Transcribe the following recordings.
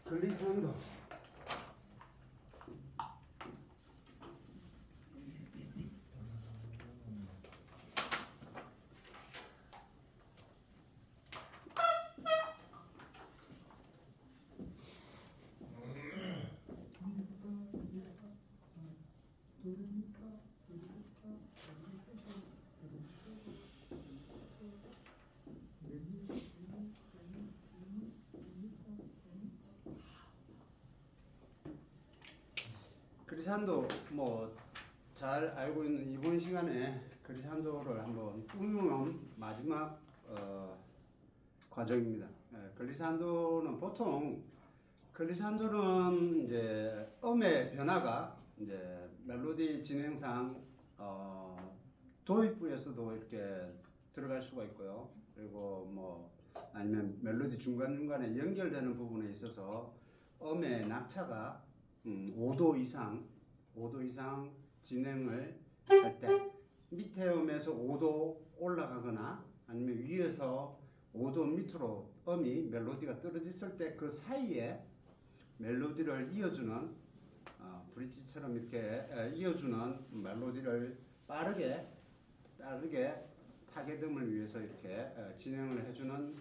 글리산도 그리산도 뭐 잘 알고 있는 이번 시간에 그리산도를 한번 응용한 마지막 과정입니다. 글리산도는 보통 글리산도는 이제 음의 변화가 이제 멜로디 진행상 도입부에서도 이렇게 들어갈 수가 있고요. 그리고 뭐 아니면 멜로디 중간중간에 연결되는 부분에 있어서 음의 낙차가 5도 이상 진행을 할 때 밑에 음에서 5도 올라가거나 아니면 위에서 5도 밑으로 음이 멜로디가 떨어졌을 때 그 사이에 멜로디를 이어주는 브릿지처럼 이렇게 이어주는 멜로디를 빠르게 타게듬을 위해서 이렇게 진행을 해주는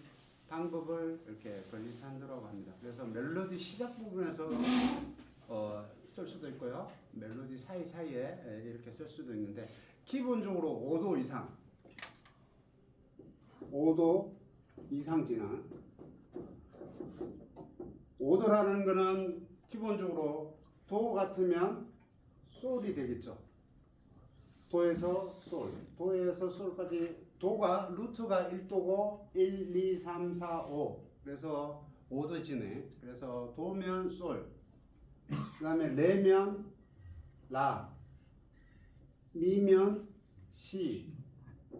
방법을 이렇게 글리산도라고 합니다. 그래서 멜로디 시작 부분에서 쓸 수도 있고요. 멜로디 사이사이에 이렇게 쓸 수도 있는데 기본적으로 5도 이상 진행. 5도라는 거는 기본적으로 도 같으면 솔이 되겠죠. 도에서 솔까지 도가 루트가 1도고 1, 2, 3, 4, 5 그래서 5도 진행. 그래서 도면 솔, 그 다음에 레면 라, 미면 시,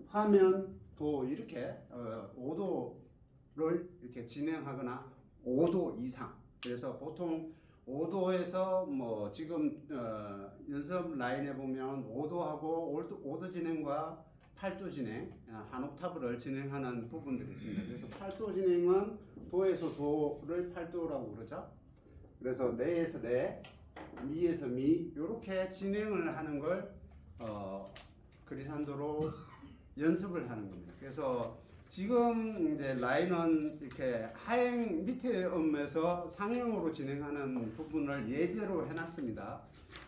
화면 도 이렇게 5도를 이렇게 진행하거나 5도 이상. 그래서 보통 5도에서 뭐 지금 연습 라인에 보면 5도하고 5도 진행과 8도 진행 한 옥타브를 진행하는 부분들이 있습니다. 그래서 8도 진행은 도에서 도를 8도라고 그러죠. 그래서 레에서 레, 미에서 미 이렇게 진행을 하는 걸 그리산도로 연습을 하는 겁니다. 그래서 지금 이제 라인은 이렇게 하행 밑에 음에서 상행으로 진행하는 부분을 예제로 해놨습니다.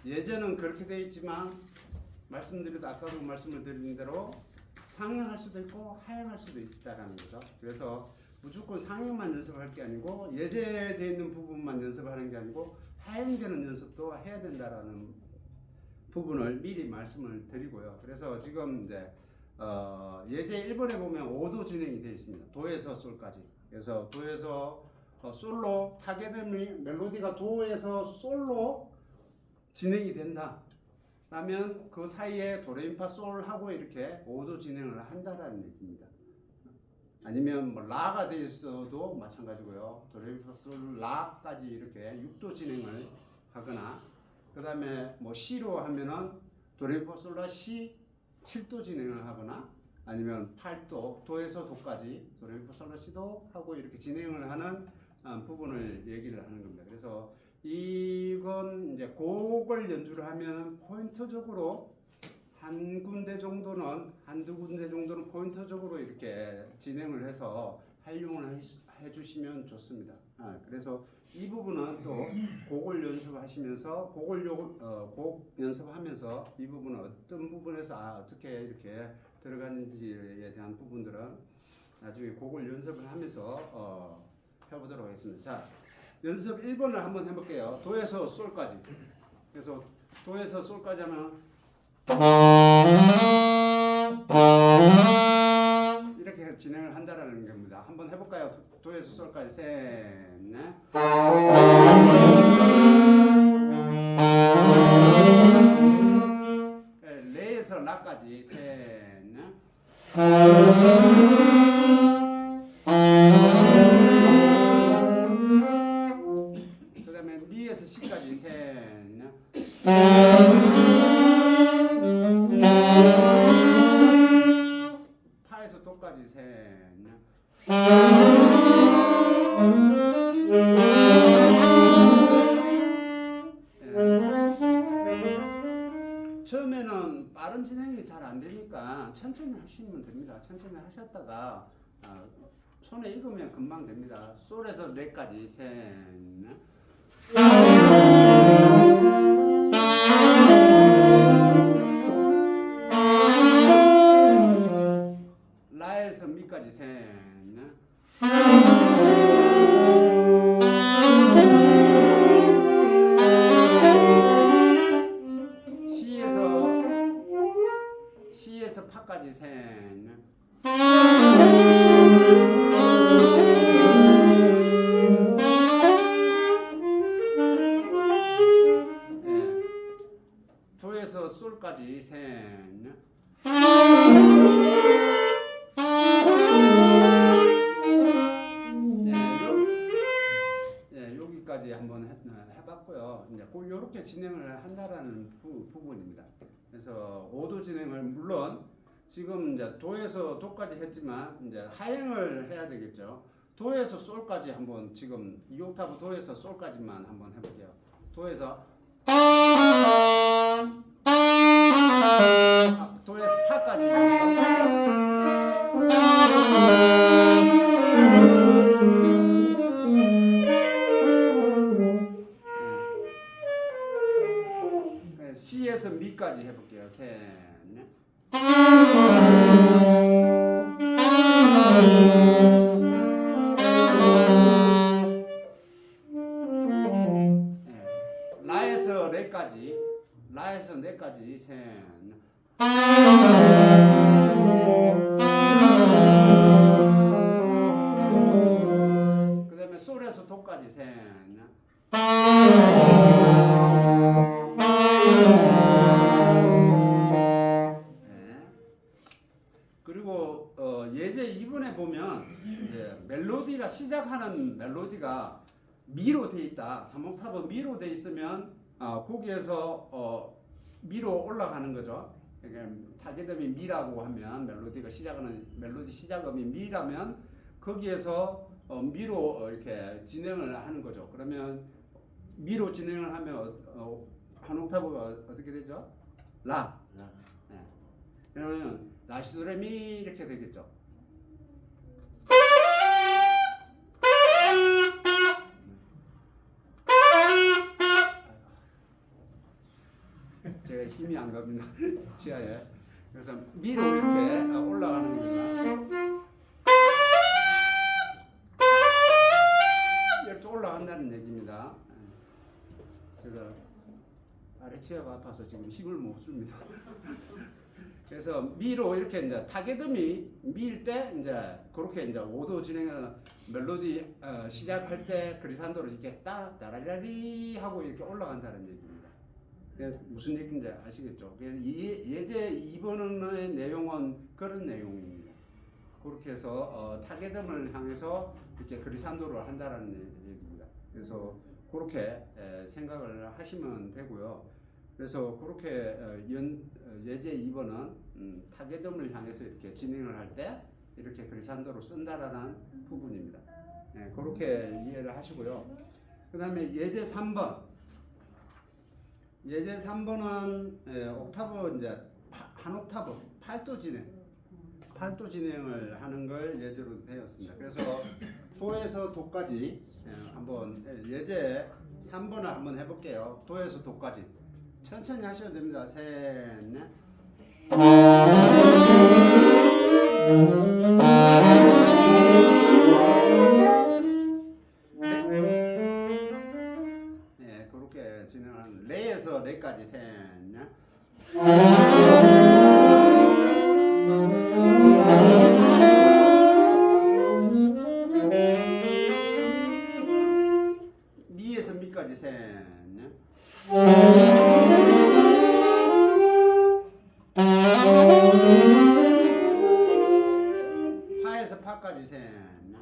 예제는 그렇게 되어 있지만 말씀드려도 아까도 말씀을 드린 대로 상행할 수도 있고 하행할 수도 있다라는 거죠. 그래서 무조건 상행만 연습할 게 아니고 예제되어 있는 부분만 연습하는 게 아니고 하행되는 연습도 해야 된다라는 부분을 미리 말씀을 드리고요. 그래서 지금 이제 예제 1번에 보면 5도 진행이 되어 있습니다. 도에서 솔까지. 그래서 도에서 솔로 타게듬이 멜로디가 도에서 솔로 진행이 된다. 라면 그 사이에 도레미파 솔하고 이렇게 5도 진행을 한다라는 얘기입니다. 아니면 뭐 라가 되어 있어도 마찬가지고요. 도레미파 솔 라까지 이렇게 6도 진행을 하거나 그 다음에 뭐 시로 하면은 도레미파 솔 라 시 7도 진행을 하거나 아니면 8도 도에서 도까지 도레미파 솔 라 시도 하고 이렇게 진행을 하는 부분을 얘기를 하는 겁니다. 그래서 이건 이제 곡을 연주를 하면 포인트적으로 한두 군데 정도는 포인트적으로 이렇게 진행을 해서 활용을 해주시면 좋습니다. 그래서 이 부분은 또 곡을 연습하시면서 곡 연습하면서 이 부분은 어떤 부분에서 어떻게 이렇게 들어가는지에 대한 부분들은 나중에 곡을 연습을 하면서 해보도록 하겠습니다. 자, 연습 1번을 한번 해볼게요. 도에서 솔까지. 그래서 도에서 솔까지 하면 이렇게 진행을 한다라는 겁니다. 한번 해볼까요? 도에서 솔까지 셋, 넷. 레에서 라까지 셋, 넷. 그 다음에 미에서 시까지 셋, 넷. 파에서 도까지 셋, 넷. 리듬이 잘 안 되니까 천천히 하시면 됩니다. 천천히 하셨다가 손에 익으면 금방 됩니다. 솔에서 레까지 셋, 넷. 라에서 미까지 셋, 넷. C에서 파까지 셋, 넷. 도에서 솔까지 셋, 넷. 여기까지 한번 해봤고요. 이제 이렇게 진행을 한다라는 부분입니다. 그래서 5도 진행을 물론 지금 이제 도에서 도까지 했지만 이제 하행을 해야 되겠죠. 도에서 솔까지 한번 지금 2옥타브 도에서 솔까지만 한번 해볼게요. 도에서 도에서 파까지 C에서 미까지 해볼게요. 셋, 넷. 라에서 레까지, 라에서 레까지 셋, 넷. 그 다음에 솔에서 도까지 셋, 넷. 그리고 예제 2번에 보면 이제 멜로디가 시작하는 멜로디가 미로 돼 있다. 3옥타브 미로 돼 있으면 거기에서 미로 올라가는 거죠. 그러니까 타겟음이 미라고 하면 멜로디가 시작하는 멜로디 시작음이 미라면 거기에서 미로 이렇게 진행을 하는 거죠. 그러면 미로 진행을 하면 한 옥타브가 어떻게 되죠? 라. 네. 그러면 라시도레미 이렇게 되겠죠. 제가 힘이 안 갑니다. 치아에. 그래서 미로 이렇게 올라가는 겁니다. 이렇게 올라간다는 얘기입니다. 제가 아래 치아가 아파서 지금 힘을 못 줍니다. 그래서 미로 이렇게 이제 타겟음이 미일 때 이제 그렇게 이제 5도 진행해서 멜로디 시작할 때 그리산도로 이렇게 따라라리 하고 이렇게 올라간다는 얘기입니다. 무슨 얘기인지 아시겠죠? 그래서 예제 2번의 내용은 그런 내용입니다. 그렇게 해서 타겟음을 향해서 이렇게 그리산도를 한다는 얘기입니다. 그래서 그렇게 생각을 하시면 되고요. 그래서 그렇게 예제 2번은 타겟음을 향해서 이렇게 진행을 할 때 이렇게 그리산도로 쓴다라는 부분입니다. 네, 그렇게 이해를 하시고요. 그 다음에 예제 3번. 예제 3번은 옥타브 이제 한 옥타브 8도 진행을 하는 걸 예제로 되었습니다. 그래서 도에서 도까지 한번 예제 3번을 한번 해볼게요. 도에서 도까지 천천히 하셔도 됩니다. 셋, 넷. 네, 그렇게 진행하는 레에서 레까지 셋, 넷. 미에서 미까지 셋, 넷. 파에서 파까지 셋, 넷.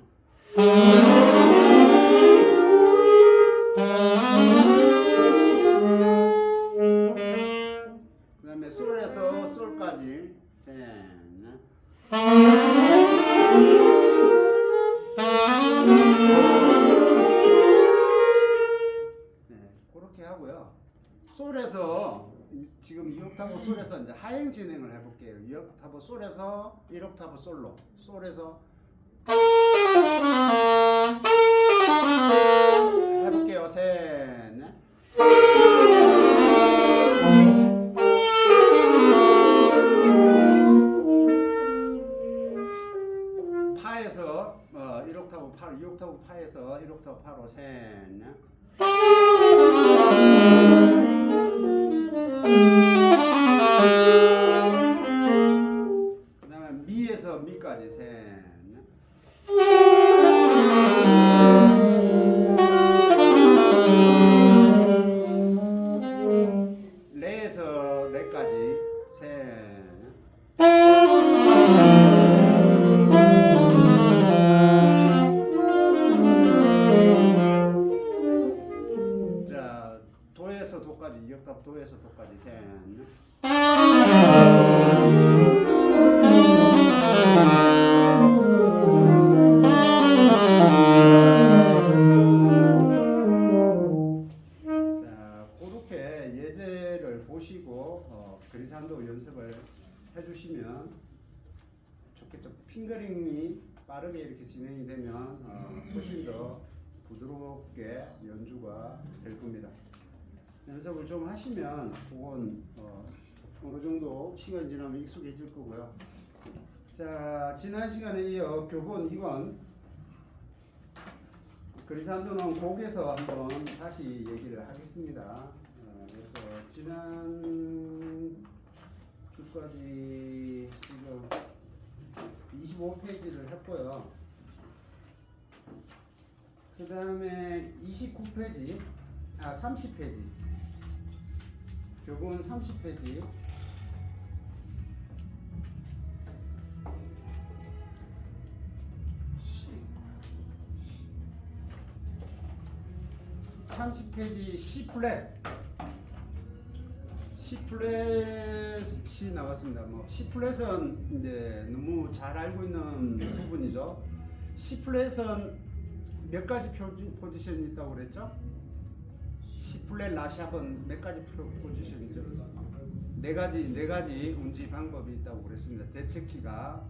그 다음에 솔에서 2옥타브 솔에서 이제 하행 진행을 해볼게요. 2옥타브 솔에서 1옥타브 솔로, 솔에서 해볼게요. 셋, 넷. 파에서 1옥타브 파, 2옥타브 파에서 1옥타브 파로 셋, 넷. 그 다음에 미에서 미까지 셋, 넷. 레에서 레까지 셋, 넷. 자, 도에서 도까지 2옥타브 도에서 도까지 셋, 넷. 자, 그렇게 예제를 보시고 그리산도 연습을 해주시면 좋겠죠. 핑거링이 빠르게 이렇게 진행이 되면 훨씬 더 부드럽게 연주가 될 겁니다. 연습을 좀 하시면 그건 어느 정도 시간 지나면 익숙해질 거고요. 자, 지난 시간에 이어 교본 2권 그리산도는 곡에서 한번 다시 얘기를 하겠습니다. 그래서 지난 주까지 지금 25페이지를 했고요. 그 다음에 29페이지, 30페이지, 교본 30페이지. C 플랫, C 플랫이 나왔습니다. 뭐 C 플랫은 이제 너무 잘 알고 있는 부분이죠. C 플랫은 몇 가지 포지션이 있다고 그랬죠? C 플랫 라샵은 몇 가지 포지션이죠? 네 가지 운지 방법이 있다고 그랬습니다. 대체키가.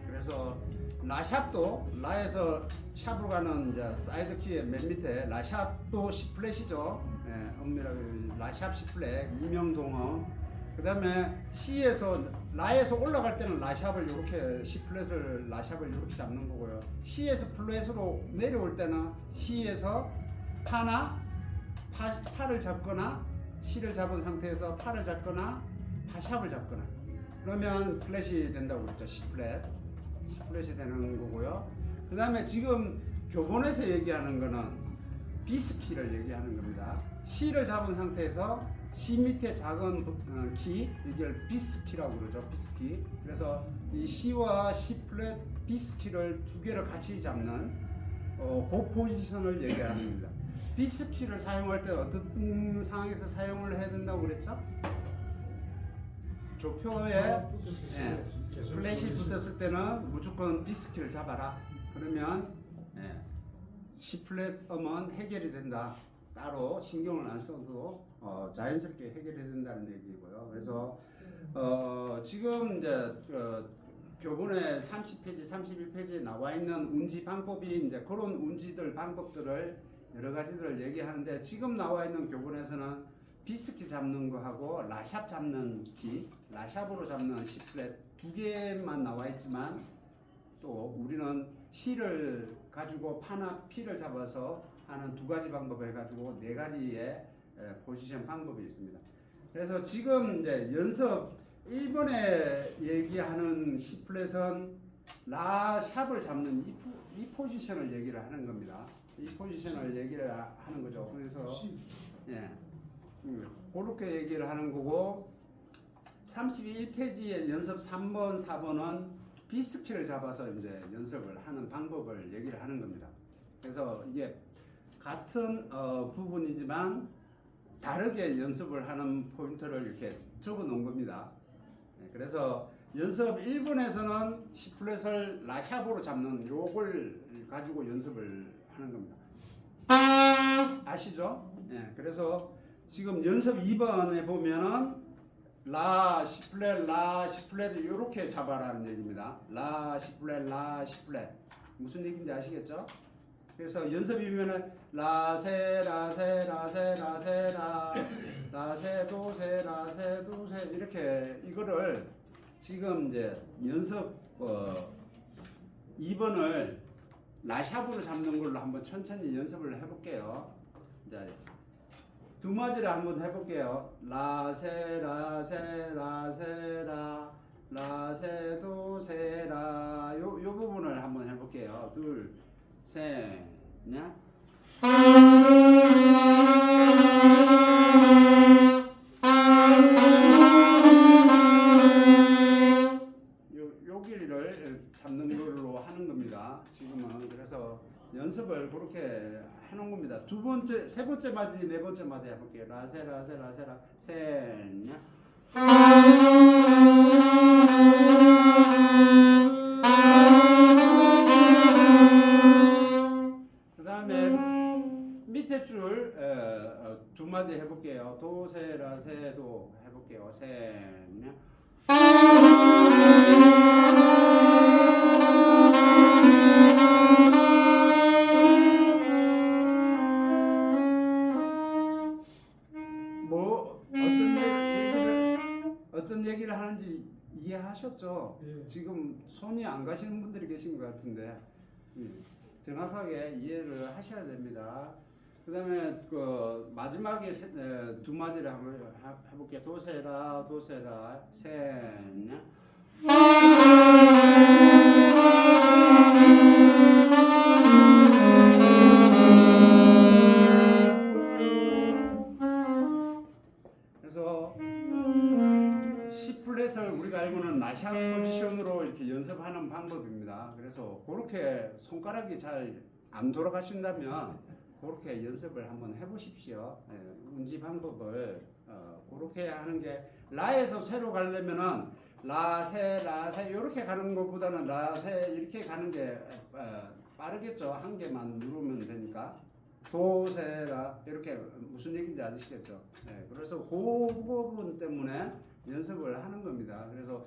그래서 라샵도 라에서 샵으로 가는 이제 사이드 키의 맨 밑에 라샵도 C 플랫이죠. 엄밀하게 라샵 C 플랫, 이명동어. 그 다음에 C에서 라에서 올라갈 때는 라샵을 이렇게 C 플랫을 라샵을 이렇게 잡는 거고요. C에서 플랫으로 내려올 때는 C에서 파를 잡거나 C를 잡은 상태에서 파를 잡거나 파샵을 잡거나 그러면 플랫이 된다고 그랬죠. C 플랫. C 플랫이 되는 거고요. 그 다음에 지금 교본에서 얘기하는 거는 비스키를 얘기하는 겁니다. C를 잡은 상태에서 C 밑에 작은 키, 이걸 비스키라고 그러죠. 비스키. 그래서 이 C와 C 플랫 비스키를 두 개를 같이 잡는 그 포지션을 얘기하는 겁니다. 비스키를 사용할 때 어떤 상황에서 사용을 해야 된다고 그랬죠? 조표에 플랫이 붙었을 때는 무조건 비스키를 잡아라. 그러면 C 플랫 음은 해결이 된다. 따로 신경을 안 써도 자연스럽게 해결이 된다는 얘기고요. 그래서 지금 이제 교본에 30페이지, 31페이지에 나와 있는 운지 방법이 이제 그런 운지들 방법들을 여러 가지들을 얘기하는데 지금 나와 있는 교본에서는 비스키 잡는 거하고 라샵 잡는 키, 라샵으로 잡는 C 플랫 두 개만 나와 있지만 또 우리는 C를 가지고 파나 P를 잡아서 하는 두 가지 방법을 해가지고 네 가지의 포지션 방법이 있습니다. 그래서 지금 이제 연습 1번에 얘기하는 C 플랫은 라샵을 잡는 이 포지션을 얘기를 하는 겁니다. 이 포지션을 얘기를 하는 거죠. 그래서 그렇게 얘기를 하는 거고 31페이지의 연습 3번, 4번은 비스키를 잡아서 이제 연습을 하는 방법을 얘기를 하는 겁니다. 그래서 이게 같은 부분이지만 다르게 연습을 하는 포인트를 이렇게 적어 놓은 겁니다. 그래서 연습 1번에서는 C 플랫을 라샵으로 잡는 요걸 가지고 연습을 하는 겁니다. 아시죠? 그래서 지금 연습 2번에 보면은 라, 시 플랫, 라, 시 플랫을 이렇게 잡아라는 얘기입니다. 라, 시 플랫, 라, 시 플랫. 무슨 얘기인지 아시겠죠? 그래서 연습이면은 라세, 라세, 라세, 라세, 라, 라세, 도세, 라세, 도세 이렇게 이거를 지금 이제 연습 2번을 라샵으로 잡는 걸로 한번 천천히 연습을 해볼게요. 이제 두 마디를 한번 해볼게요. 라세 라세 라세 라 라세 도세 라요 부분을 한번 해볼게요. 둘, 셋, 넷. 여기를 잡는 걸로 하는 겁니다. 지금은 그래서 연습을 그렇게 해놓은 겁니다. 두 번째, 세 번째 마디, 네 번째 마디 해볼게요. 라세 라세 라세 라 셋. 그 다음에 밑에 줄 두 마디 해볼게요. 도세 라세 도 해볼게요. 셋. 뭐 어떤 얘기를 하는지 이해하셨죠? 예. 지금 손이 안 가시는 분들이 계신 것 같은데 정확하게 이해를 하셔야 됩니다. 그 다음에 그 마지막에 두 마디를 한번 해볼게요. 도세라 도세라 셋. 그래서 C 플랫을 우리가 알고는 라샵 포지션으로 이렇게 연습하는 방법입니다. 그래서 그렇게 손가락이 잘 안 돌아가신다면 그렇게 연습을 한번 해보십시오. 운지 방법을 그렇게 하는 게 라에서 세로 가려면은 라세 라세 이렇게 가는 것보다는 라세 이렇게 가는 게 빠르겠죠. 한 개만 누르면 되니까. 도세라 이렇게 무슨 얘기인지 아시겠죠? 그래서 그 부분 때문에 연습을 하는 겁니다. 그래서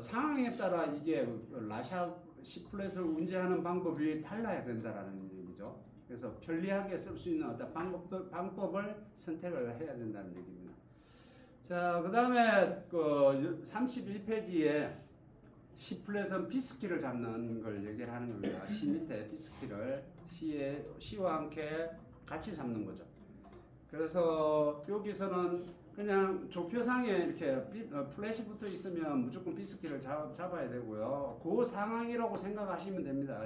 상황에 따라 이게 라샵 C 플랫을 운지하는 방법이 달라야 된다라는 얘기죠. 그래서 편리하게 쓸 수 있는 어떤 방법을 선택을 해야 된다는 얘기입니다. 자, 그 다음에 그 31페이지에 C 플랫은 B스키를 잡는 걸 얘기를 하는 겁니다. C 밑에 B스키를 C와 함께 같이 잡는 거죠. 그래서 여기서는 그냥 조표상에 이렇게 플랫이 붙어 있으면 무조건 B스키를 잡아야 되고요. 그 상황이라고 생각하시면 됩니다.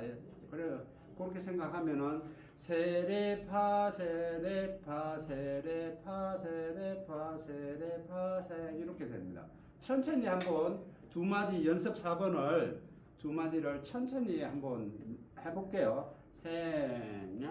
그래 그렇게 생각하면은 세레파 세레파 세레파 세레파 세레파 세 이렇게 됩니다. 천천히 한번 두 마디 연습 4번을 두 마디를 천천히 한번 해볼게요. 셋, 넷.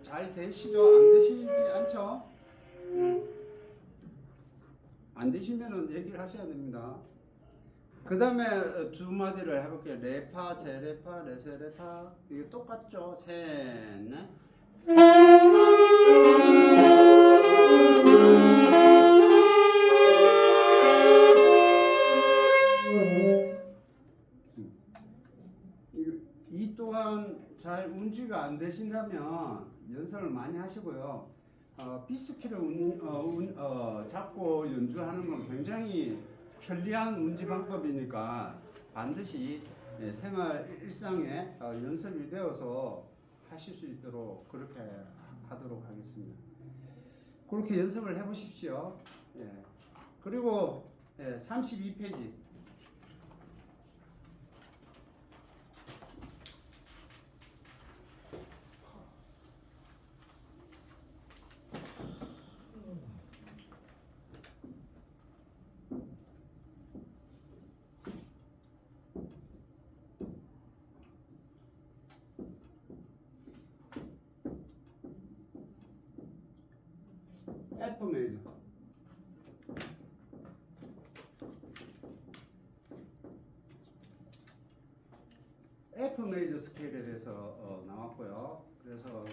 잘 되시죠? 안 되시지 않죠? 안 되시면은 얘기를 하셔야 됩니다. 그 다음에 두 마디를 해볼게요. 레파, 세레파, 레세레파. 이게 똑같죠? 셋, 넷. 이 또한 잘 운지가 안 되신다면 연습을 많이 하시고요. B스키를 잡고 연주하는 건 굉장히 편리한 운지 방법이니까 반드시 생활 일상에 연습이 되어서 하실 수 있도록 그렇게 하도록 하겠습니다. 그렇게 연습을 해보십시오. 그리고 32페이지 F 메이저 스케일에 대해서 나왔고요. 그래서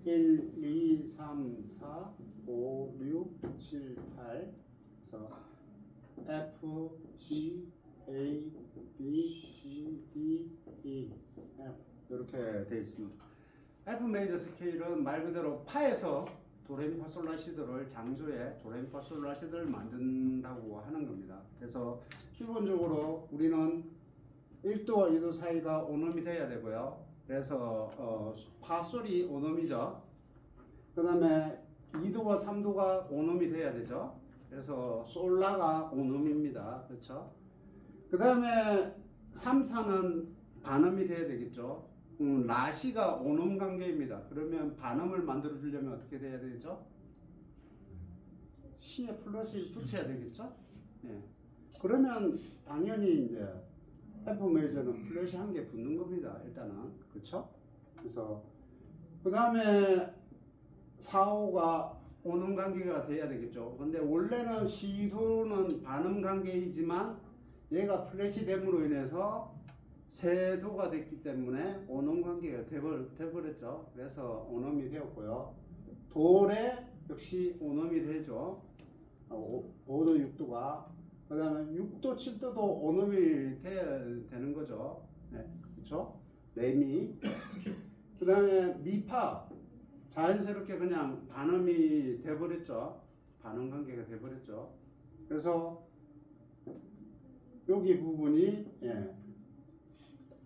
1, 2, 3, 4, 5, 6, 7, 8 그래서 F, G, A, B, C, D, E, F 이렇게 되어 있습니다. F 메이저 스케일은 말 그대로 파에서 도레미파솔라시도를 장조에 도레미파솔라시도를 만든다고 하는 겁니다. 그래서 기본적으로 우리는 1도와 2도 사이가 오놈이 돼야 되고요. 그래서 파솔이 오놈이죠. 그 다음에 2도와 3도가 오놈이 돼야 되죠. 그래서 솔라가 오놈입니다. 그렇죠? 그 다음에 3, 4는 반음이 돼야 되겠죠. 라시가 오놈 관계입니다. 그러면 반음을 만들어 주려면 어떻게 돼야 되죠? C에 플러스를 붙여야 되겠죠? 예. 그러면 당연히 이제 F 메이저는 플랫이 한 개 붙는 겁니다. 일단은 그렇죠? 그래서 그 다음에 4, 5가 오놈 관계가 돼야 되겠죠. 근데 원래는 C도는 반음 관계이지만 얘가 플랫이 됨으로 인해서 세도가 됐기 때문에 오놈 관계가 돼버렸죠. 그래서 오놈이 되었고요. 도래 역시 오놈이 되죠. 5도 6도가 그 다음에 6도 7도도 오놈이 돼야 되는 거죠. 네, 그렇죠? 레미 그 다음에 미파 자연스럽게 그냥 반음이 돼버렸죠. 반음 관계가 돼버렸죠. 그래서 여기 부분이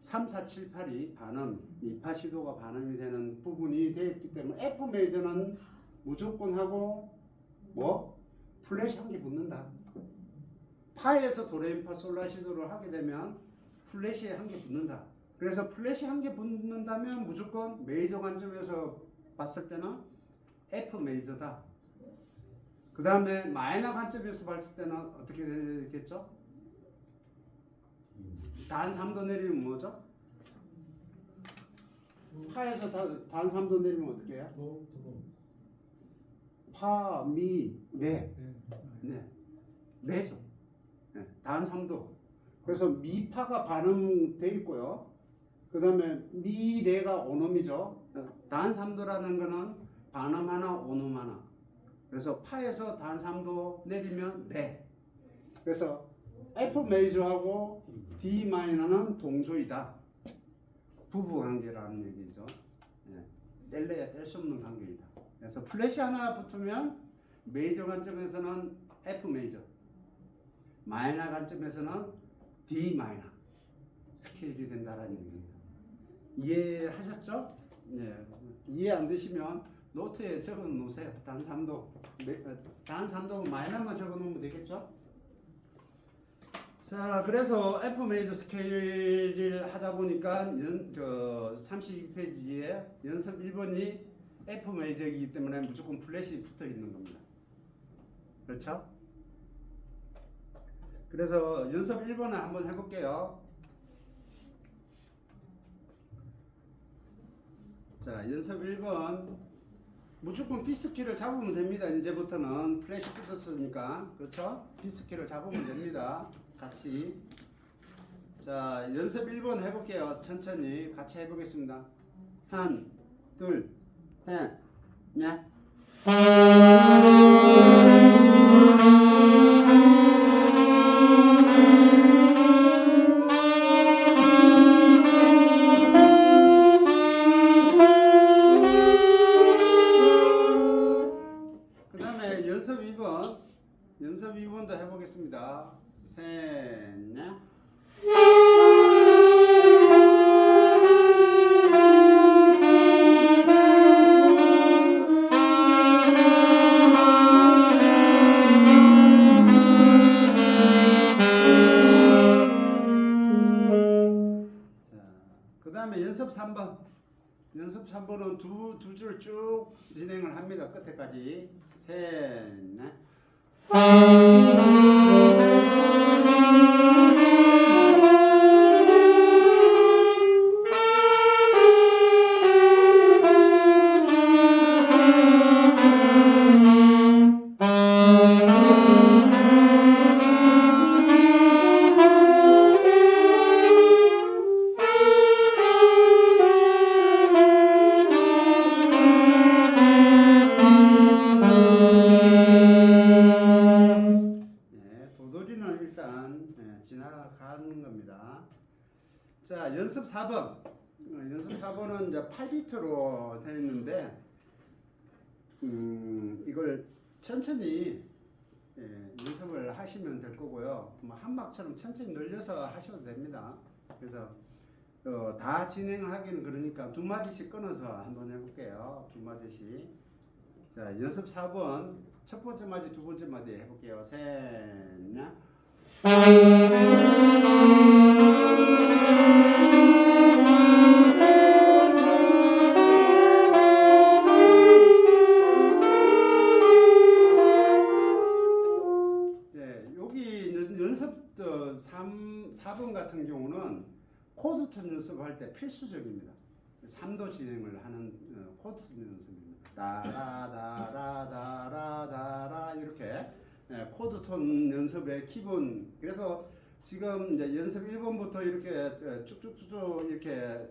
3, 4, 7, 8이 반음, 미파 시도가 반음이 되는 부분이 되어 있기 때문에 F 메이저는 무조건 하고 뭐 플랫이 한 개 붙는다. 파에서 도레미파 솔라시도를 하게 되면 플랫이 한 개 붙는다. 그래서 플랫이 한 개 붙는다면 무조건 메이저 관점에서 봤을 때는 F 메이저다. 그 다음에 마이너 관점에서 봤을 때는 어떻게 되겠죠? 단 3도 내리면 뭐죠? 파에서 단 3도 내리면 어떻게 해요? 파, 미, 레. 네. 레죠. 네. 단 3도. 그래서 미파가 반음돼 있고요. 그 다음에 미, 레가 오놈이죠. 단 3도라는 거는 반음 하나, 오놈 하나. 그래서 파에서 단 3도 내리면 레. 그래서 F 메이저하고 D 마이너는 동조이다. 부부 관계라는 얘기죠. 예. 뗄래야 뗄 수 없는 관계이다. 그래서 플랫이 하나 붙으면 메이저 관점에서는 F 메이저, 마이너 관점에서는 D 마이너 스케일이 된다라는 얘기입니다. 이해하셨죠? 예. 이해 안 되시면 노트에 적어 놓으세요. 단 3도, 단 3도 마이너만 적어 놓으면 되겠죠? 자, 그래서 F 메이저 스케일을 하다 보니까 32페이지에 연습 1번이 F 메이저이기 때문에 무조건 플랫이 붙어 있는 겁니다. 그렇죠? 그래서 연습 1번을 한번 해볼게요. 자, 연습 1번 무조건 B스키를 잡으면 됩니다. 이제부터는 플랫이 붙었으니까. 그렇죠? B스키를 잡으면 됩니다. 같이. 자, 연습 1번 해볼게요. 천천히 같이 해보겠습니다. 한, 둘, 셋, 넷. 그 다음에 연습 2번도 해보겠습니다. 셋, 넷. 그 다음에 연습 3번. 연습 3번은 두 줄 쭉 진행을 합니다. 끝에까지. 셋, 넷. 하는 겁니다. 자, 연습 4번. 연습 4번은 이제 8비트로 되어 있는데, 이걸 천천히 연습을 하시면 될 거고요. 뭐 한박처럼 천천히 늘려서 하셔도 됩니다. 그래서 다 진행하기는 그러니까 두 마디씩 끊어서 한번 해볼게요. 두 마디씩. 자, 연습 4번 첫 번째 마디, 두 번째 마디 해볼게요. 셋, 넷. 여기 연습 4번 같은 경우는 코드톤 연습할 때 필수적입니다. 3도 진행을 하는 코드톤 연습입니다. 다라다라다라다라 이렇게 코드톤 연습의 기본. 그래서 지금 이제 연습 1번부터 이렇게 쭉쭉쭉 이렇게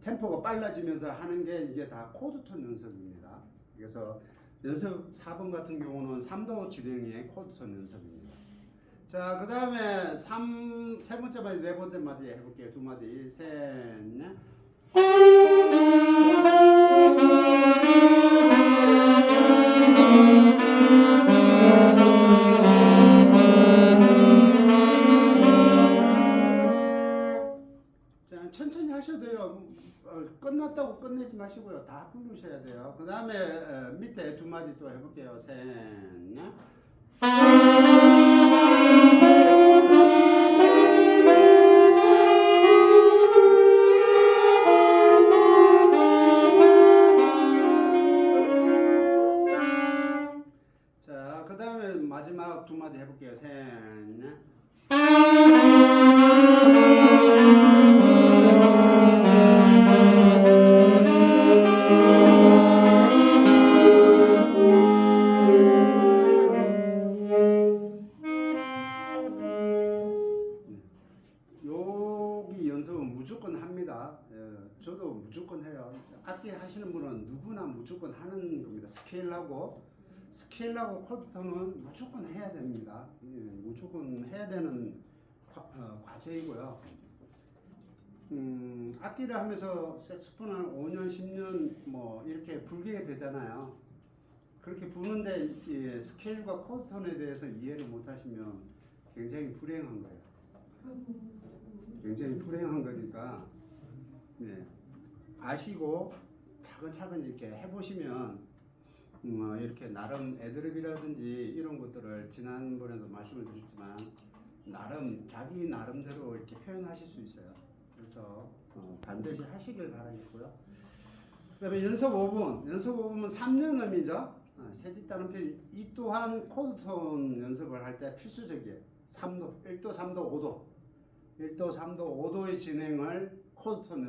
템포가 빨라지면서 하는 게 이게 다 코드톤 연습입니다. 그래서 연습 4번 같은 경우는 3도 진행의 코드톤 연습입니다. 자, 그 다음에 세 번째 마디, 네 번째 마디 해볼게요. 두 마디, 셋, 넷. 자, 천천히 하셔도 돼요. 끝났다고 끝내지 마시고요. 다 부르셔야 돼요. 그 다음에 밑에 두 마디 또 해볼게요. 셋, 넷. 자, 그 다음에 마지막 두 마디 해볼게요. 셋, 넷. 여기 연습은 무조건 합니다. 저도 무조건 해요. 악기 하시는 분은 누구나 무조건 하는 겁니다. 스케일하고 코드톤은 무조건 해야 됩니다. 무조건 해야 되는 과제이고요. 악기를 하면서 색소폰을 5년, 10년 뭐 이렇게 불게 되잖아요. 그렇게 부는데 스케일과 코드톤에 대해서 이해를 못하시면 굉장히 불행한 거예요. 굉장히 불행한 거니까 아시고 차근차근 이렇게 해보시면 이렇게 나름 애드립이라든지 이런 것들을 지난번에도 말씀을 드렸지만 자기 나름대로 이렇게 표현하실 수 있어요. 그래서 반드시 하시길 바라겠고요. 그다음에 연습 5분, 연습 5분은 3년음이죠. 세지 따름표. 이 또한 코드톤 연습을 할 때 필수적이에요. 3도, 1도, 3도, 5도. 1도, 3도, 5도의 진행을 코드톤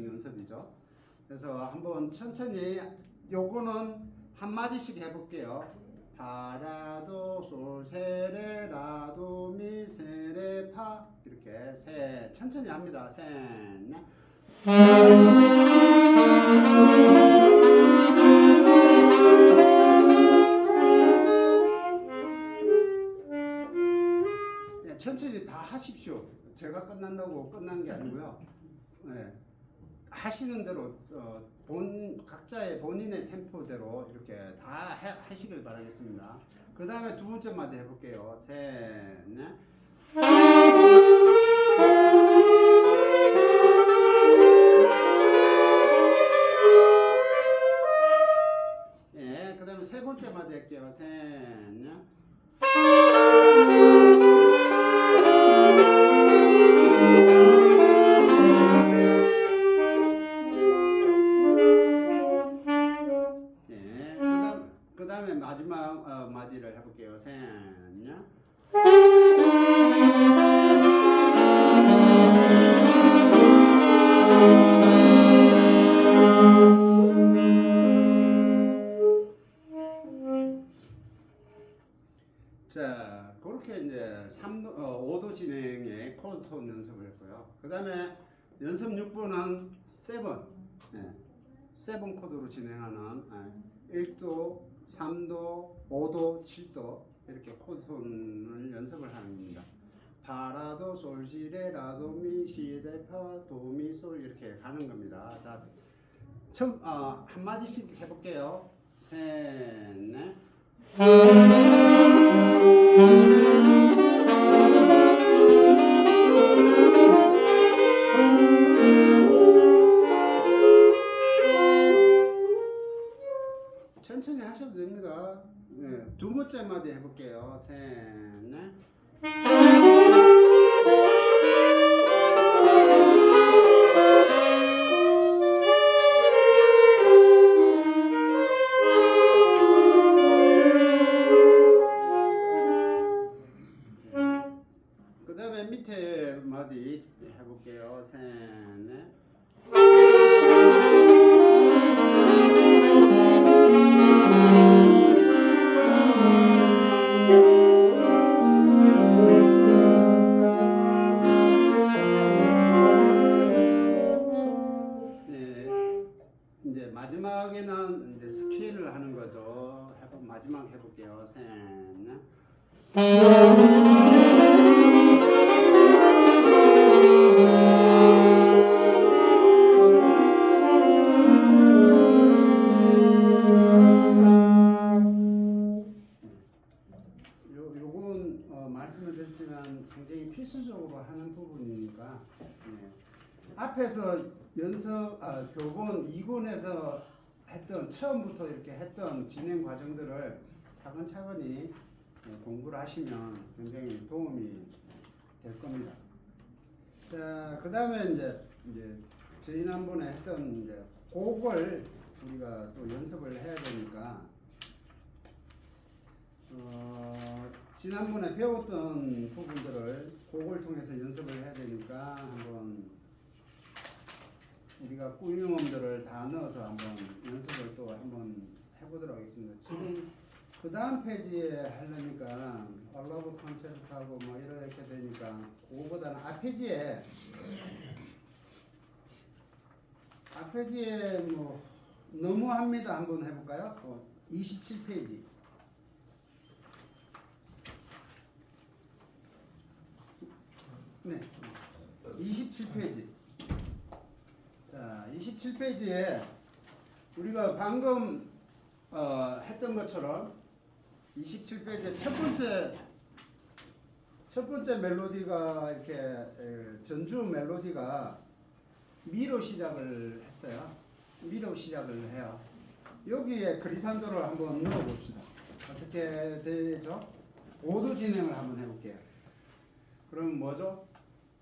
연습이죠. 그래서 한번 천천히 요거는 한 마디씩 해볼게요. 파라도 솔세레 라도 미세레 파 이렇게 천천히 합니다. 셋, 넷. 천천히 다 하십시오. 제가 끝난다고 끝난 게 아니고요. 하시는 대로 각자의 본인의 템포대로 이렇게 다 하시길 바라겠습니다. 그 다음에 두 번째 마디 해볼게요. 셋, 넷. 그 다음에 세 번째 마디 할게요. 셋, 넷. 그 다음에 마지막 마디를 해볼게요. 셋, 넷. 자, 그렇게 이제 5도 진행의 코드톤 연습을 했고요. 그 다음에 연습 6번은 7 코드로 진행하는 1도, 3도, 5도, 7도 이렇게 코톤을 연습을 하는 겁니다. 파라도 솔시레 라도 미 시레 파 도미 솔 이렇게 가는 겁니다. 자, 처음 한 마디씩 해볼게요. 셋, 넷. 천천히 하셔도 됩니다. 네, 두 번째 마디 해볼게요. 셋, 넷. 그 다음에 밑에 마디 해볼게요. 셋, 넷. 이제 마지막에는 이제 스케일을 하는 거죠. 마지막 해볼게요. 셋, 넷. 요건 말씀을 드렸지만 굉장히 필수적으로 하는 부분이니까 앞에서 교본 2권에서 했던 처음부터 이렇게 했던 진행 과정들을 차근차근히 공부를 하시면 굉장히 도움이 될 겁니다. 자, 그 다음에 이제 지난번에 했던 이제 곡을 우리가 또 연습을 해야 되니까 지난번에 배웠던 부분들을 곡을 통해서 연습을 해야 되니까 한번 우리가 꾸밈음들을 다 넣어서 한번 연습을 또 한번 해보도록 하겠습니다. 지금 그 다음 페이지에 하려니까 얼라브 컨셉트하고 뭐 이렇게 되니까 그거보다는 앞페이지에 뭐 너무합니다. 한번 해볼까요? 27페이지. 네, 27페이지. 자, 27페이지에 우리가 방금 했던 것처럼 27페이지에 첫 번째 멜로디가 이렇게 전주 멜로디가 미로 시작을 했어요. 미로 시작을 해요. 여기에 그리산도를 한번 넣어봅시다. 어떻게 되죠? 5도 진행을 한번 해볼게요. 그럼 뭐죠?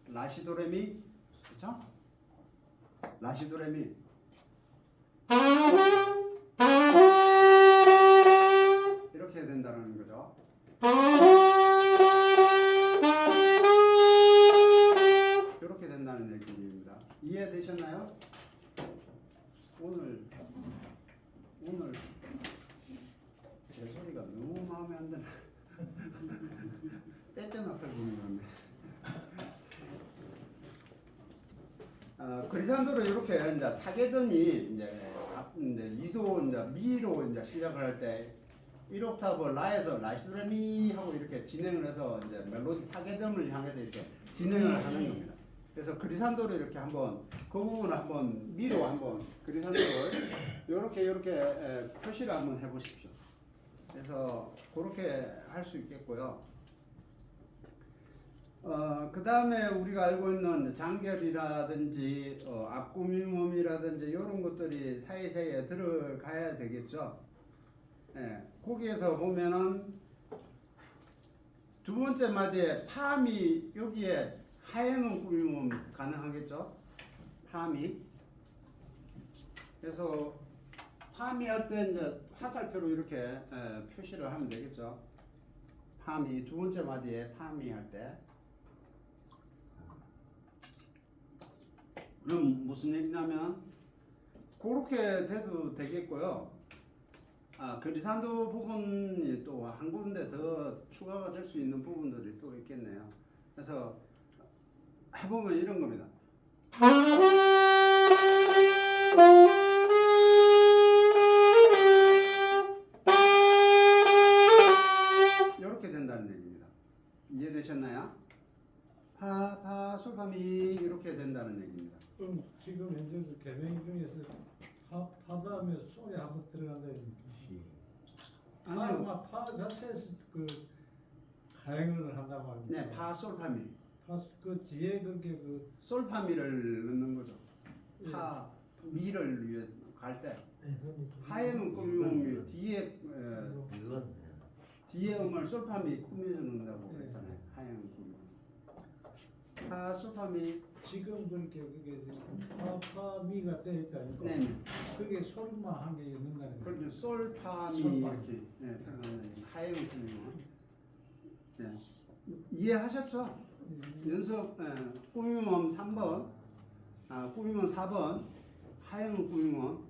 라시도레미, 그렇죠? 라시도레미. 이렇게 된다는 거죠. 이렇게 된다는 얘기입니다. 이해되셨나요? 오늘 제 소리가 너무 마음에 안 드네. 때때는 앞을 보는 건데. 그리산도로 이렇게 이제 타게든이 이제 2도 이제 미로 이제 시작을 할 때 1옥타브 라에서 라시도레미 하고 이렇게 진행을 해서 이제 멜로디 타게든을 향해서 이렇게 진행을 하는 겁니다. 그래서 그리산도로 이렇게 한번 그 부분을 한번 미로 한번 그리산도를 이렇게 표시를 한번 해보십시오. 그래서 그렇게 할 수 있겠고요. 그 다음에 우리가 알고 있는 장결이라든지 앞구미음이라든지 이런 것들이 사이사이에 들어가야 되겠죠. 거기에서 보면은 두 번째 마디에 파미 여기에 하행음 구미음 가능하겠죠. 파미. 그래서 파미 할 때 이제 화살표로 이렇게 표시를 하면 되겠죠. 파미 두 번째 마디에 파미 할 때. 그럼 무슨 얘기냐면 그렇게 돼도 되겠고요. 그리산도 부분이 또 한 군데 더 추가가 될 수 있는 부분들이 또 있겠네요. 그래서 해보면 이런 겁니다. 이렇게 파솔파미 이렇게 된다는 얘기입니다. 그럼 지금 현재 그 개명 중에서 파다음에 솔이 한번 들어간다. 아니요. 파 자체에서 그 가행을 한다고 합니다. 네, 파솔파미. 그 뒤에 그게 그 솔파미를 넣는 거죠. 예. 파 미를 위해서 갈 때 하행은 꾸미면 뒤에 음을 솔파미 꾸며서 넣는다고 예. 그랬잖아요. 하행은 꾸미면 파 솔파미. 지금 그렇게 그게 파미가 돼 있지 않습니까? 네. 그게 소리만 한 개 있는다는 거예요. 그리고 솔파미 솔파미. 이렇게 하행을 꾸미면 이해하셨죠? 연습 꾸미면 3번, 꾸미면 4번, 하행은 꾸미면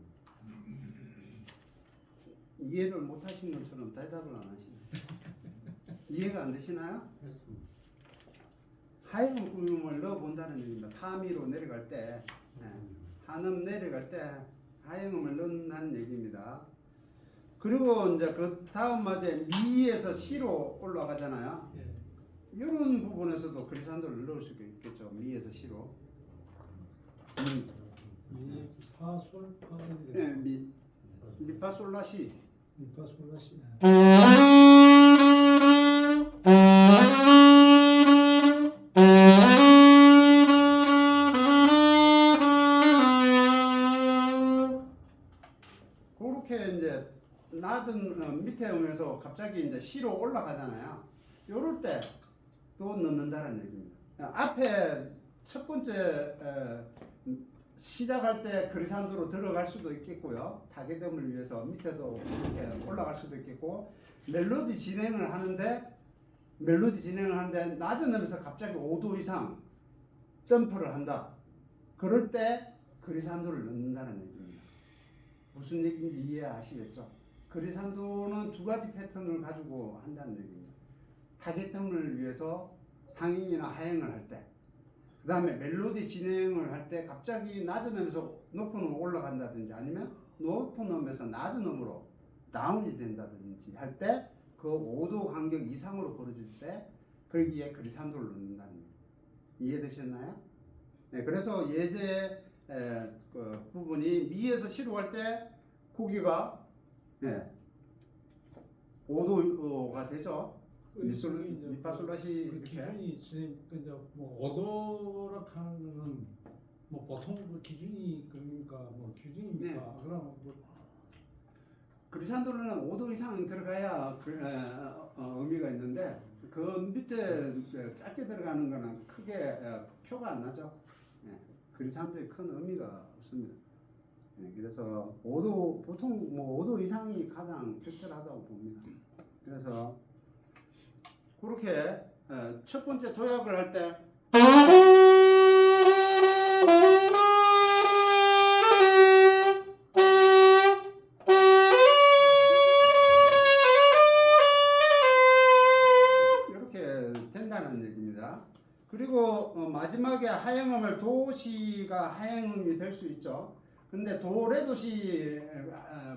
이해를 못하신 것처럼 대답을 안 하시네요. 이해가 안 되시나요? 하행은 꾸밈을 넣어본다는 얘기입니다. 파미로 내려갈 때, 한음 내려갈 때 하행음을 넣는다는 얘기입니다. 그리고 이제 그 다음 마디에 미에서 시로 올라가잖아요. 예. 이런 부분에서도 그리산도를 넣을 수 있겠죠. 미에서 시로. 미, 파, 솔, 파, 네, 미파솔라시. 미파, 솔, 라, 시. 그렇게 이제 낮은 밑에 음에서 갑자기 이제 시로 올라가잖아요. 요럴 때 또 넣는다는 얘기입니다. 앞에 첫 번째 시작할 때 그리산도로 들어갈 수도 있겠고요. 타겟음을 위해서 밑에서 이렇게 올라갈 수도 있겠고, 멜로디 진행을 하는데 낮은 음에서 갑자기 5도 이상 점프를 한다. 그럴 때 그리산도를 넣는다는 얘기입니다. 무슨 얘기인지 이해하시겠죠? 그리산도는 두 가지 패턴을 가지고 한다는 얘기입니다. 타겟음을 위해서 상행이나 하행을 할 때, 그 다음에 멜로디 진행을 할 때 갑자기 낮은 음에서 높은 음으로 올라간다든지, 아니면 높은 음에서 낮은 음으로 다운이 된다든지 할 때 그 5도 간격 이상으로 벌어질 때 거기에 그리산도를 넣는다는 거예요. 이해되셨나요? 네, 그래서 예제 그 부분이 미에서 시로 할 때 고기가 5도가 되죠. 미파솔라시 그 이렇게. 기준이 지금 이제 뭐 오도락 하는 거는 뭐 보통 그 기준이 그러니까 뭐 기준입니까? 네. 그럼 뭐 그리산도는 5도 이상 들어가야 의미가 있는데, 그 밑에 짧게 들어가는 거는 크게 표가 안 나죠. 그리산도에 큰 의미가 없습니다. 그래서 5도, 보통 뭐 5도 이상이 가장 적절하다고 봅니다. 그래서 그렇게 첫 번째 도약을 할 때 이렇게 된다는 얘기입니다. 그리고 마지막에 하행음을 도시가 하행음이 될 수 있죠. 근데 도레도시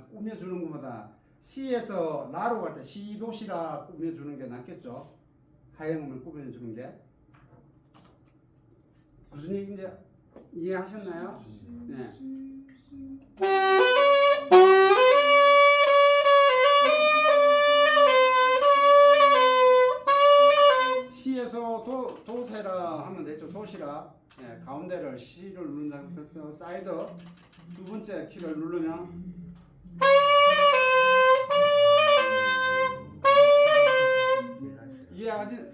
꾸며주는 것보다 시에서 라로 갈 때 시도시라 꾸며주는 게 낫겠죠. 하행음을 꾸며주는 게. 무슨 얘기인지 이해하셨나요? 네. 시에서 도세라 하면 되죠. 도시라. 가운데를 시를 누른 상태에서 사이드 두 번째 키를 누르면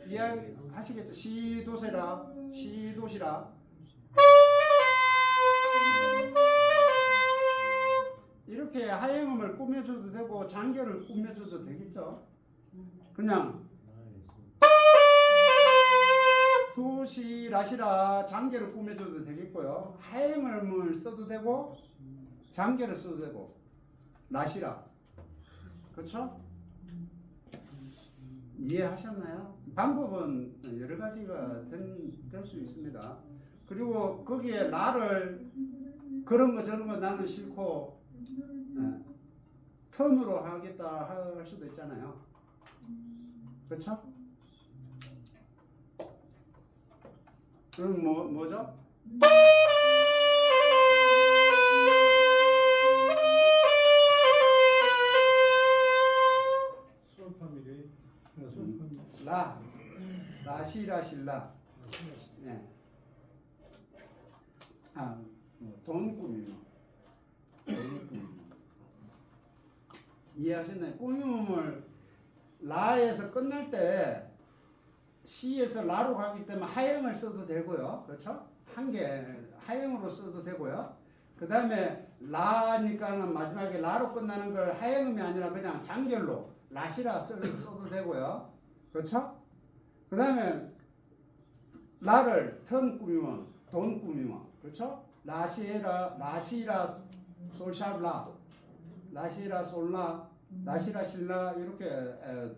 이해하시겠죠? 시도세라, 시도시라. 이렇게 하행음을 꾸며줘도 되고 장결을 꾸며줘도 되겠죠? 그냥 도시라시라 장계를 꾸며줘도 되겠고요. 하행음을 써도 되고 장계를 써도 되고 라시라. 그렇죠? 이해하셨나요? 방법은 여러 가지가 될 수 있습니다. 그리고 거기에 나를 그런 거 저런 거 나는 싫고 턴으로 하겠다 할 수도 있잖아요. 그렇죠? 그럼 뭐죠? 솔파미레. 솔파미. 라시라실라. 예. 돈 꾸미모. 이해하셨나요? 꾸밈을 라에서 끝날 때 시에서 라로 가기 때문에 하형을 써도 되고요. 그렇죠? 한 개 하형으로 써도 되고요. 그 다음에 라니까는 마지막에 라로 끝나는 걸 하형음이 아니라 그냥 장결로 라시라 써도 되고요. 그렇죠? 그 다음에 라를 턴 꾸미면 돈 꾸미면 그렇죠? 라시라 솔샵라 라시라 솔라 라시라 실라 이렇게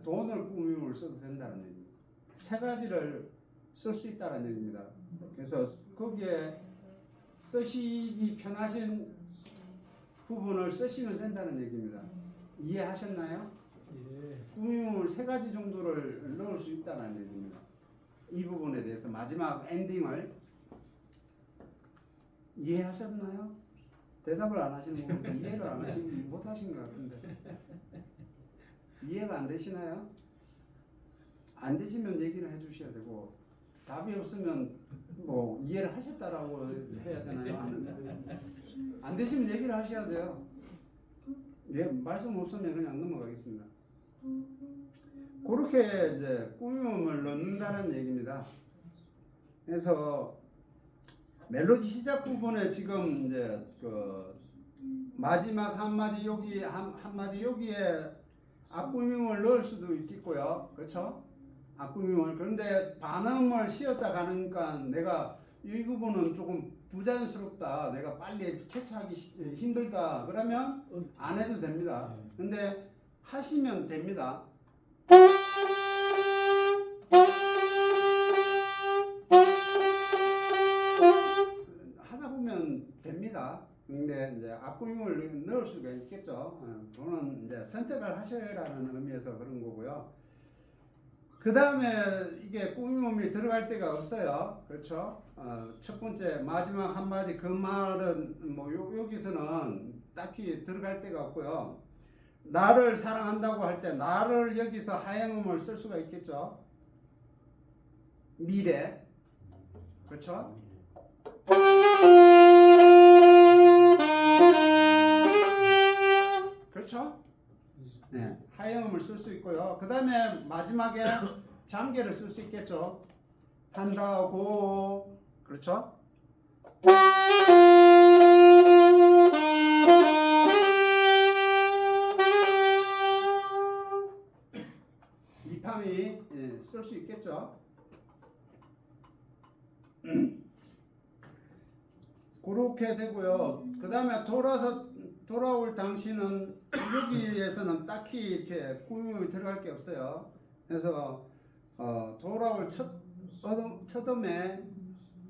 돈을 꾸밈을 써도 된다는 얘기입니다. 세 가지를 쓸 수 있다는 얘기입니다. 그래서 거기에 쓰시기 편하신 부분을 쓰시면 된다는 얘기입니다. 이해하셨나요? 예. 꾸밈을 세 가지 정도를 넣을 수 있다는 얘기입니다. 이 부분에 대해서 마지막 엔딩을 이해하셨나요? 대답을 안 하시는 거 보니까 이해를 안 하신 못 하신 것 같은데 이해가 안 되시나요? 안 되시면 얘기를 해주셔야 되고 답이 없으면 뭐 이해를 하셨다라고 해야 되나요? 안 되시면 얘기를 하셔야 돼요. 예, 말씀 없으면 그냥 넘어가겠습니다. 그렇게 이제 꾸밈을 넣는다는 얘기입니다. 그래서 멜로디 시작 부분에 지금 이제 그 마지막 한마디 여기 한마디 여기에 앞꾸밈을 넣을 수도 있겠고요. 그렇죠? 앞꾸밈을. 그런데 반음을 쉬었다 가니까 내가 이 부분은 조금 부자연스럽다. 내가 빨리 캐치하기 힘들다. 그러면 안 해도 됩니다. 근데 하시면 됩니다. 하다 보면 됩니다. 근데 이제 앞구녕을 넣을 수가 있겠죠. 그거는 이제 선택을 하셔라는 의미에서 그런 거고요. 그 다음에 이게 꾸밈음이 들어갈 데가 없어요. 그렇죠? 첫 번째 마지막 한마디 그 말은 뭐 여기서는 딱히 들어갈 데가 없고요. 나를 사랑한다고 할 때 나를 여기서 하행음을 쓸 수가 있겠죠. 미래. 그렇죠? 그렇죠? 네, 하행음을 쓸 수 있고요. 그 다음에 마지막에 장계를 쓸 수 있겠죠. 한다고. 그렇죠? 이팜이 쓸 수 있겠죠. 그렇게 되고요. 그 다음에 돌아올 당시는 여기에서는 딱히 이렇게 꾸밈이 들어갈 게 없어요. 그래서 돌아올 첫 음에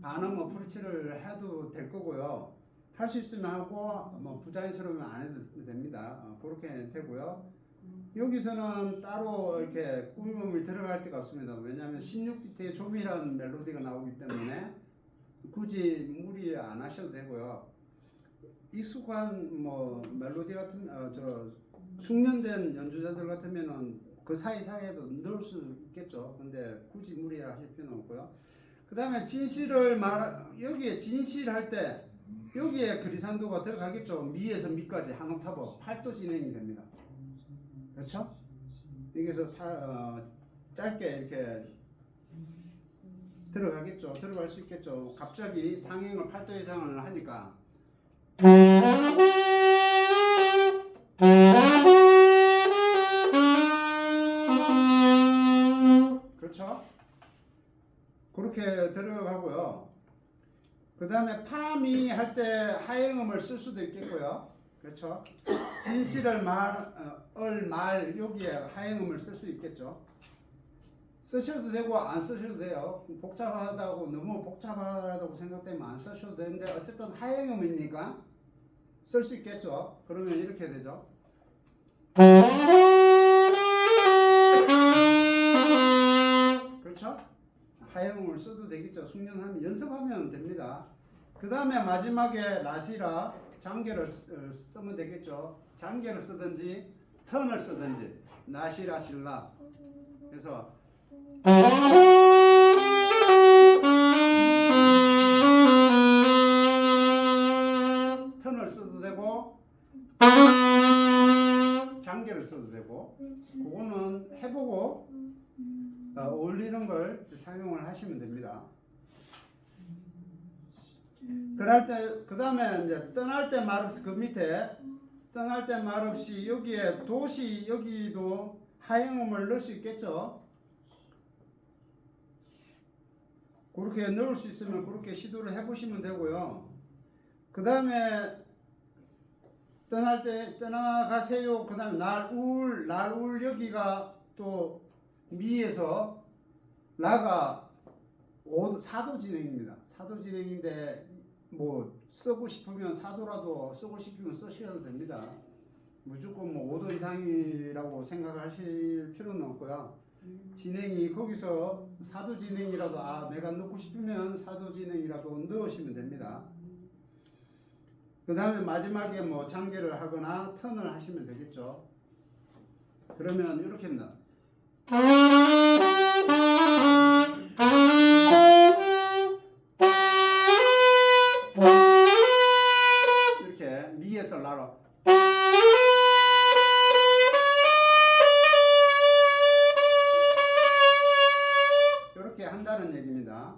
반음 어프로치를 해도 될 거고요. 할 수 있으면 하고 뭐 부자연스러우면 안 해도 됩니다. 그렇게 되고요. 여기서는 따로 이렇게 꾸밈음이 들어갈 데가 없습니다. 왜냐하면 16비트의 조밀한 멜로디가 나오기 때문에 굳이 무리 안 하셔도 되고요. 익숙한 뭐 멜로디 같은 숙련된 연주자들 같으면은 그 사이사이에도 넣을 수 있겠죠. 근데 굳이 무리하실 필요는 없고요. 그 다음에 진실을 여기에 진실할 때 여기에 그리산도가 들어가겠죠. 미에서 미까지 한 옥타브 8도 진행이 됩니다. 그렇죠? 여기서 짧게 이렇게 들어가겠죠. 들어갈 수 있겠죠. 갑자기 상행을 8도 이상을 하니까 그렇죠? 그렇게 들어가고요. 그 다음에 파미 할 때 하행음을 쓸 수도 있겠고요. 그렇죠? 진실을 말 여기에 하행음을 쓸 수 있겠죠. 쓰셔도 되고 안 쓰셔도 돼요. 복잡하다고 너무 복잡하다고 생각되면 안 쓰셔도 되는데 어쨌든 하행음이니까 쓸 수 있겠죠. 그러면 이렇게 되죠. 그렇죠? 하영음을 써도 되겠죠. 숙련하면 연습하면 됩니다. 그 다음에 마지막에 라시라 장계를 쓰면 되겠죠. 장계를 쓰든지 턴을 쓰든지 나시라 실라. 그래서 턴을 써도 되고 장계를 써도 되고 그거는 해보고 어울리는 걸 사용을 하시면 됩니다. 그럴 때 그 다음에 이제 떠날 때 말없이 그 밑에 떠날 때 말없이 여기에 도시 여기도 하행음을 넣을 수 있겠죠. 그렇게 넣을 수 있으면 그렇게 시도를 해보시면 되고요. 그 다음에 떠날 때 떠나가세요. 그 다음에 날울 여기가 또 미에서 라가 4도 진행입니다. 4도 진행인데 뭐 쓰고 싶으면 4도라도 쓰고 싶으면 쓰셔도 됩니다. 무조건 뭐 5도 이상이라고 생각하실 필요는 없고요. 진행이 거기서 4도 진행이라도 내가 넣고 싶으면 4도 진행이라도 넣으시면 됩니다. 그 다음에 마지막에 뭐 장계를 하거나 턴을 하시면 되겠죠. 그러면 이렇게입니다. 이렇게 미에서 라로 이렇게 한다는 얘기입니다.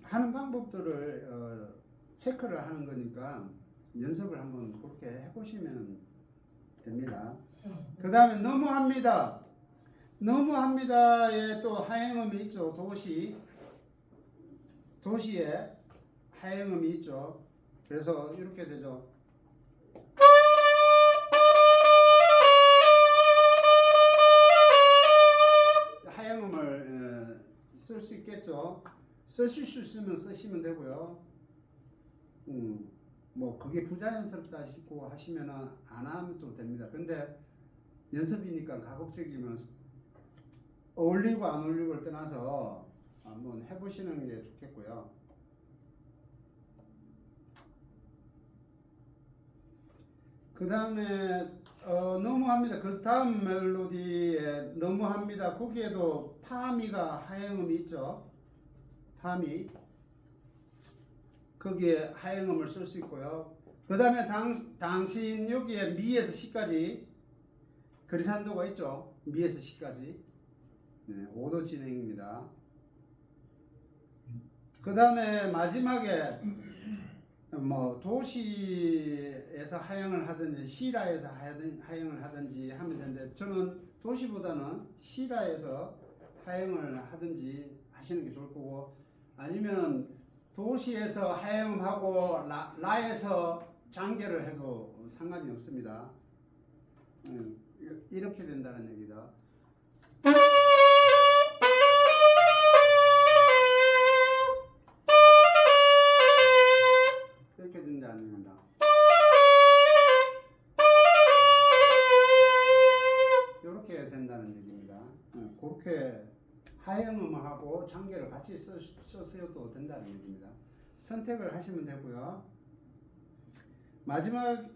하는 방법들을 체크를 하는 거니까 연습을 한번 그렇게 해보시면 됩니다. 그 다음에 너무합니다. 너무합니다에 또 하행음이 있죠. 도시에 하행음이 있죠. 그래서 이렇게 되죠. 하행음을 쓸 수 있겠죠. 쓰실 수 있으면 쓰시면 되고요. 뭐 그게 부자연스럽다 싶고 하시면 안 하면 또 됩니다. 근데 연습이니까 가급적이면 어울리고 안 어울리고를 떠나서 한번 해보시는 게 좋겠고요. 그 다음에 너무합니다. 그 다음 멜로디에 너무합니다. 거기에도 파미가 하행음이 있죠. 파미 거기에 하행음을 쓸 수 있고요. 그 다음에 당신 여기에 미에서 시까지 그리산도가 있죠. 미에서 시까지 5도 진행입니다. 그 다음에 마지막에 뭐 도시에서 하행을 하든지 시라에서 하행을 하든지 하면 되는데 저는 도시보다는 시라에서 하행을 하든지 하시는 게 좋을 거고 아니면 도시에서 하행하고 라에서 장계를 해도 상관이 없습니다. 이렇게 된다는 얘기다. 이렇게 된다는 얘기다. 이렇게 된다는 얘기입니다. 그렇게 하행음하고 장계를 같이 써서도 된다는 얘기입니다. 선택을 하시면 되고요. 마지막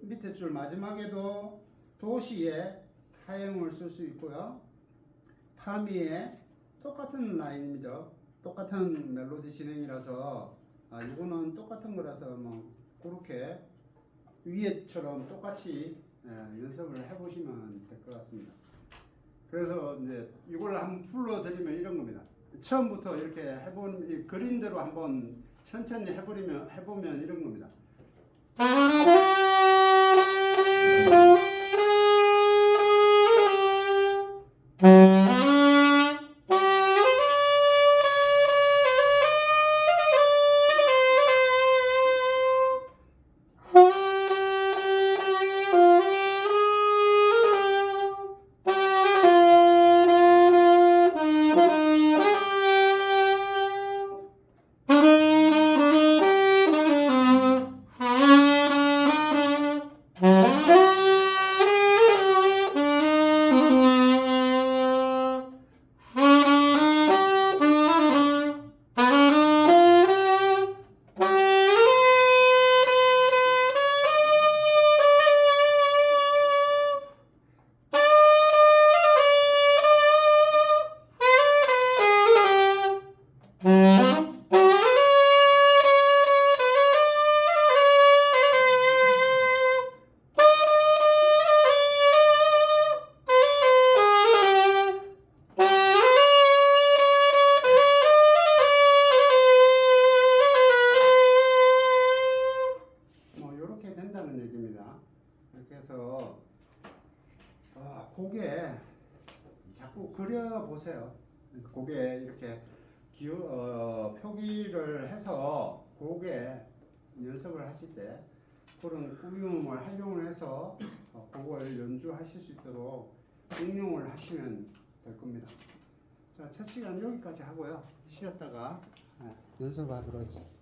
밑에 줄 마지막에도 도시에 하행음을 쓸 수 있고요. 파미에 똑같은 라인이죠. 똑같은 멜로디 진행이라서 이거는 똑같은 거라서 뭐 그렇게 위에처럼 똑같이 연습을 해보시면 될 것 같습니다. 그래서 이제 이걸 한번 불러드리면 이런 겁니다. 처음부터 이렇게 해본 이 그림대로 한번 천천히 해보면 이런 겁니다. 얘기입니다. 이렇게 해서 고개 자꾸 그려보세요. 고개 이렇게 표기를 해서 고개 연습을 하실 때 그런 꾸밈을 활용을 해서 그걸 연주하실 수 있도록 응용을 하시면 될 겁니다. 자, 첫 시간 여기까지 하고요. 쉬었다가 연습하도록 하겠습니다.